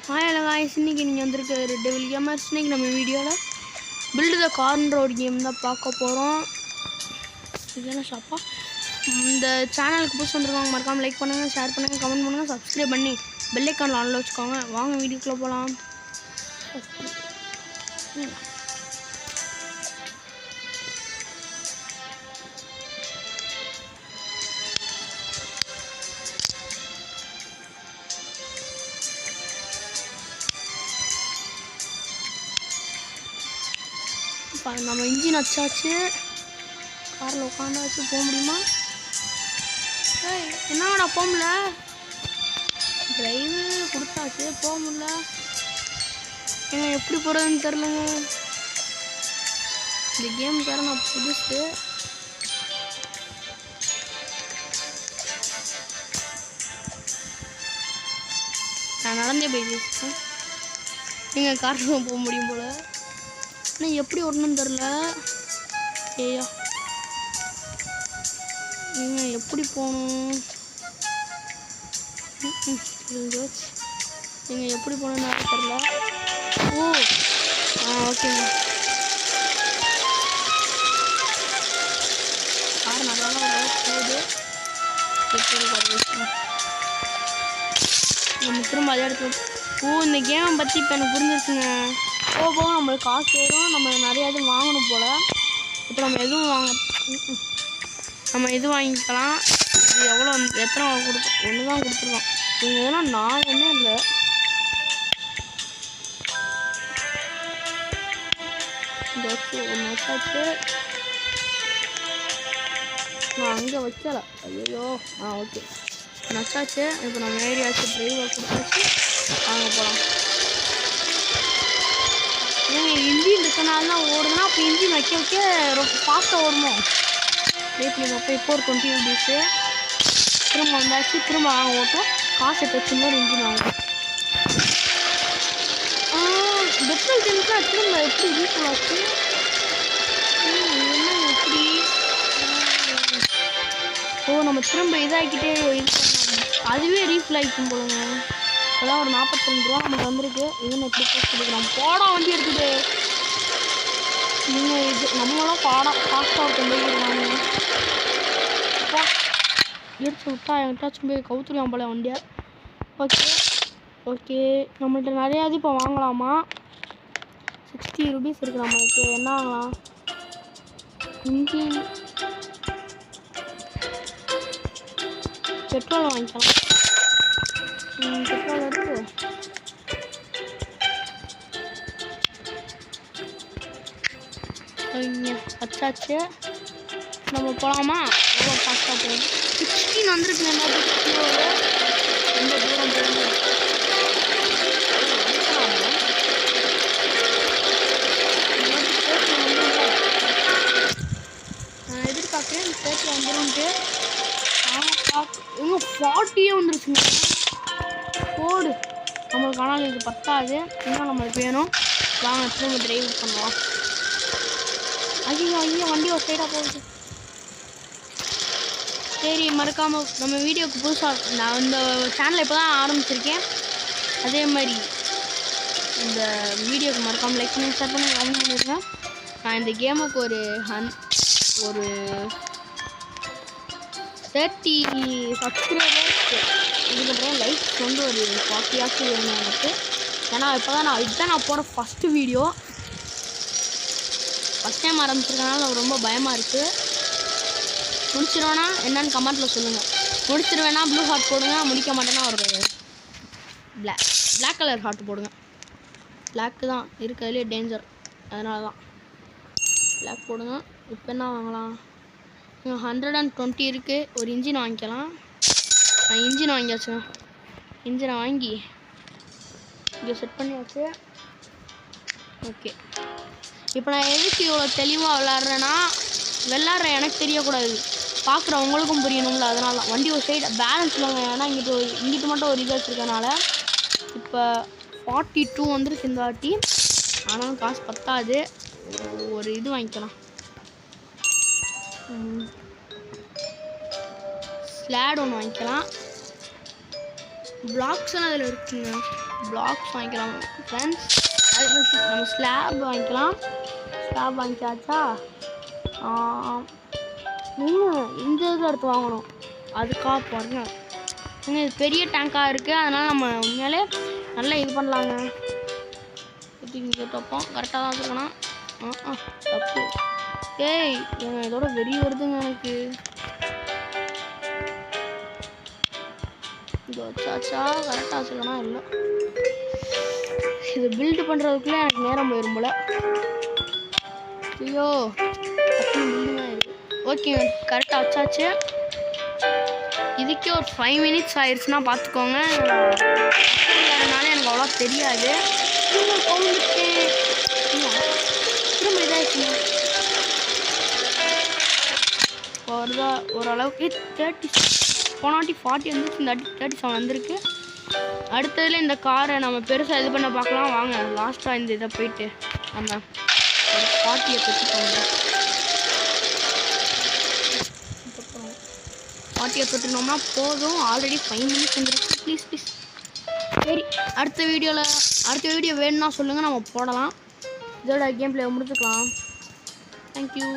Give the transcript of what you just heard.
Hello guys இன்னைக்கு நீங்க வந்திருக்க ரெட் டெவில் கேமர்ஸ். இன்னைக்கு நம்ம வீடியோல build the corner road game தான் பார்க்க போறோம். இதெல்லாம் ஷாப்பா. இந்த சேனலுக்கு புதுசா வந்திருக்கவங்க மறக்காம லைக் பண்ணுங்க, ஷேர் பண்ணுங்க, கமெண்ட் பண்ணுங்க, சப்ஸ்கிரைப் பண்ணி பெல் ஐகான் ஆன்ல வச்சுக்கோங்க. வாங்க வீடியோக்குள்ள போலாம். நம்ம இன்ஜின் வச்சாச்சு, காரில் உட்காந்தாச்சு. போக முடியுமா? என்னடா போக முடியல, டிரைவு கொடுத்தாச்சு, போக முடியல. ஏங்க எப்படி போகிறதுன்னு தெரிலங்க. இந்த கேம் தர நான் புதுசு. நான் நடந்தே போயிடுச்சு. நீங்கள் காரில் போக முடியும் போல். ஆனால் எப்படி ஓடணும்னு தெரில. ஏயா நீங்கள் எப்படி போகணும்? நீங்கள் எப்படி போகணுன்னு தெரில. ஓ ஓகேங்க. கார் நல்லா போகுது. நம்ம திரும்ப அதே இடத்துல. இந்த கேமை பற்றி இப்போ எனக்கு புரிஞ்சிருச்சுங்க. போக நம்மளுக்கு காசு ஏறும், நம்ம நிறையா இது வாங்கணும் போல். இப்போ நம்ம எதுவும் வாங்கிக்கலாம். இது எவ்வளோ, எத்தனை கொடுக்கும்? ஒன்று தான் கொடுத்துருக்கோம். இவங்க எதனா 4 இல்லை. இந்த ஒன்று வச்சாச்சு. நான் அங்கே வைக்கல. ஐயோ ஓகே வச்சாச்சு. இப்போ நம்ம ஏரியாச்சு டிரைவர் கொடுத்தாச்சு. வாங்க போகலாம். இன்ஜின் இருக்கனால தான் ஓடுதுன்னா அப்போ இன்ஜின் வைக்க ரொம்ப ஃபாஸ்ட்டாக ஓடுமோ. ரேட்லி அப்போ இப்போ ஒரு 20 ரூபீஸு. திரும்ப வந்தாச்சு. திரும்ப வாங்க ஓட்டும். காசு எடுத்து இன்னொரு இன்ஜின் வாங்கும். பெட்ரோல் டென்ஸ்லாம் திரும்ப எப்படி ரீஃபில் ஆச்சு? என்ன எப்படி? நம்ம திரும்ப இதாகிக்கிட்டே அதுவே ரீஃபில் ஆகிக்கும் போலுங்க. அதான் ஒரு 42 ரூபா நமக்கு வந்திருக்கு. இதுன்னு எப்படி போஸ்ட் கொடுக்குறோம்? பாடம் வண்டி எடுத்துட்டு நீங்கள் இது நம்மளாம் ஃபாஸ்ட்டாக கொண்டு போயிருக்காங்க. அப்பா எடுத்து விட்டா என்கிட்டாச்சும் போய் கவுத்துருவான் போல வண்டியை. ஓகே நம்மள்கிட்ட நிறையாவது இப்போ வாங்கலாமா? 60 ரூபீஸ் இருக்குது நம்மளுக்கு. என்ன வாங்கலாம்? இன்ஜின் பெட்ரோல் வாங்கிக்கலாம். பெட்ரோல் எடுத்து வச்சாச்சு. நம்ம போகலாமா? எவ்வளோ ஃபாஸ்ட்டாக போகுது. 16 வந்துருக்கு. ரொம்ப தூரம் போகுது. நான் எதிர்பார்க்குறேன் இந்த ஸ்டேட்டில் வந்துடும்ட்டு. இவங்க 40 வந்துருச்சுங்க. போடு. நம்மளுக்கு ஆனால் இது பத்தாது. இன்னும் நம்மளுக்கு வேணும். வாங்க திரும்ப டிரைவ் பண்ணுவோம். ஐயோ வண்டி ஒரு சைடாக போகுது. சரி மறக்காமல் நம்ம வீடியோவுக்கு புதுசாக நான் இந்த சேனலை இப்போ தான் ஆரம்பிச்சிருக்கேன். அதே மாதிரி இந்த வீடியோவுக்கு மறக்காமல் லைக் பண்ணி ஷேர் பண்ணி கமெண்ட் பண்ணிடுங்க. நான் இந்த கேமுக்கு ஒரு 30 சப்ஸ்கிரைபர்ஸ் இது பண்ணுறேன். லைக்ஸ் வந்து ஒரு 40 வேணும் எனக்கு. ஏன்னா இப்போ தான் இதுதான் போட ஃபஸ்ட்டு வீடியோ. ஃபஸ்ட் டைம் ஆரம்பிச்சிருக்கனால ரொம்ப பயமாக இருக்குது. முடிச்சிருவேன்னா என்னன்னு கமெண்ட்டில் சொல்லுங்கள். முடிச்சிருவேன்னா ப்ளூ ஹார்ட் போடுங்க. முடிக்க மாட்டேன்னா ஒரு பிளாக் கலர் ஹார்ட் போடுங்க. பிளாக்கு தான் இருக்கிறதுலே டேஞ்சர், அதனால தான் பிளாக் போடுங்க. இப்போ என்ன வாங்கலாம்? 120 இருக்குது. ஒரு இன்ஜின் வாங்கிக்கலாம். நான் இன்ஜின் வாங்கியாச்சுங்க. இன்ஜினை வாங்கி இங்கே செட் பண்ணியாச்சு. ஓகே இப்போ நான் எதுக்கு இவ்வளோ தெளிவாக விளாட்றேன் எனக்கு தெரியக்கூடாது, பார்க்குறவங்களுக்கும் புரியணும்ல. அதனால தான் வண்டி ஒரு சைடு பேலன்ஸ் இல்லைங்க. ஏன்னா இங்கிட்டு மட்டும் ஒரு இது வச்சுருக்கனால. இப்போ 42 வந்துருக்கு இந்த வாட்டி. ஆனாலும் காசு பத்தாது. ஒரு இது வாங்கிக்கலாம். ஸ்லாட் ஒன்று வாங்கிக்கலாம். பிளாக்ஸ்னு அதில் இருக்குங்க. பிளாக்ஸ் வாங்கிக்கலாம் ஃப்ரெண்ட்ஸ். அது நம்ம ஸ்லாப் வாங்கிக்கலாம். ஸ்லாப் வாங்கிக்காச்சா? இந்த இது எடுத்து வாங்கணும். அதுக்காக பாருங்க, இது பெரிய டேங்காக இருக்குது. அதனால் நம்ம உண்மையாலே நல்லா இது பண்ணலாங்க. இங்கே தப்போம் கரெக்டாக தான் வச்சுருக்கணும். தப்பு. ஏய் இதோட வெறி வருதுங்க எனக்கு. இது வச்சாச்சா? கரெக்டாக வச்சுருக்கணும். இல்லை, இது பில்டு பண்ணுறதுக்குள்ளே எனக்கு நேரம் போயிடும் போல. ஐயோ பில்டிங்காக இருக்குது. ஓகே, கரெக்டாக வச்சாச்சு. இதுக்கே ஒரு 5 minutes ஆயிடுச்சுன்னா பார்த்துக்கோங்க. அதனால எனக்கு அவ்வளோ தெரியாது. திரும்ப இதாகிடுச்சுங்க. ஓரளவுக்கு 30 போனாட்டி 40 வந்துச்சு. இந்த 37 வந்திருக்கு. அடுத்ததில் இந்த காரை நம்ம பெருசாக இது பண்ண பார்க்கலாம் வாங்க. லாஸ்ட்டாக இந்த இதை போயிட்டு நம்ம ஒரு 40 பெற்று போங்க. 40 தொட்டுனோம்னா போதும். ஆல்ரெடி 5 minutes வந்துருக்கு. Please please. சரி, அடுத்த வீடியோ வேணும்னா சொல்லுங்கள், நம்ம போடலாம். இதோட கேம் பிளே முடிச்சுக்கலாம். தேங்க்யூ.